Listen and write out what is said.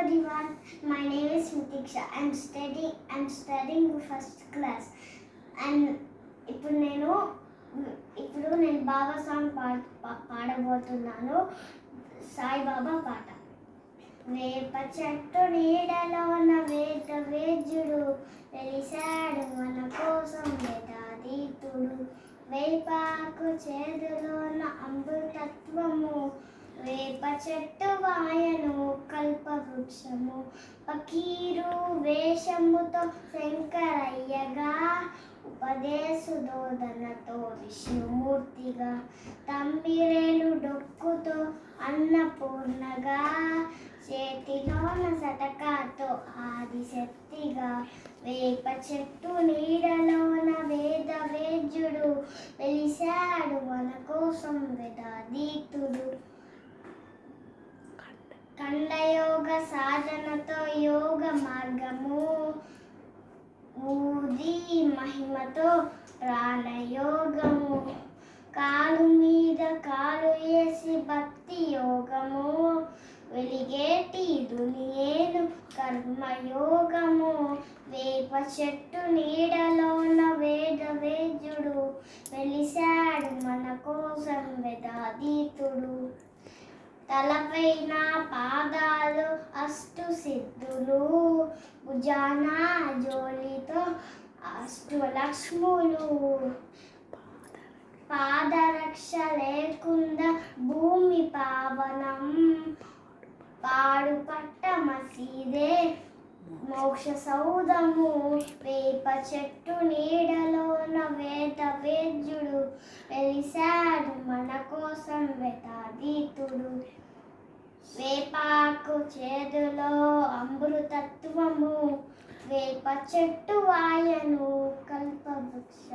everyone. My name is Mitiksha. I'm studying first class. And ఇప్పుడు నేను బాబా song పాడబోతున్నాను. Saibaba పాట. వేప చెట్టు నీడలోన వేద్యుడు వెలిశాడు మన కోసం వేదాతీతుడు. వేపాకు చేదులోన అమృతత్వము, వేప చెట్టు వాయను కల్పవృక్షము. పకీరు వేషముతో శంకరయ్యగా, ఉపదేశుదోదనతో విష్ణుమూర్తిగా, తంబిరేలు డొక్కుతో అన్నపూర్ణగా, చేతిలోన సటకాతో ఆదిశక్తిగా. వేప చెట్టు నీడలోన వేద్యుడు వెలిశాడు మన కోసం వేదాతీతుడు. ఖండయోగ సాధనతో యోగ మార్గము, ఊది మహిమతో ప్రాణయోగము. కాలు మీద కాలు వేసి భక్తి యోగము, వెలిగేటి దునియేను కర్మయోగము. వేప చెట్టు నీడలోన వేద్యుడు వెలిశాడు మన కోసం వేదాతీతుడు. తలపైన పాదాలు అష్టు సిద్ధులు, భుజాన జోలితో అష్టలక్ష్ములు. పాదరక్ష లేకుండా భూమి పావనం, పాడుపట్ట మసీదే మోక్ష సౌధము. వేప చెట్టు నీడలోన వేద్యుడు వెలిశాడు మన కోసం వేదాతీతుడు. వేపాకు చేదులో అమృతత్వము, వేప చెట్టు వాయను కల్పవృక్షము.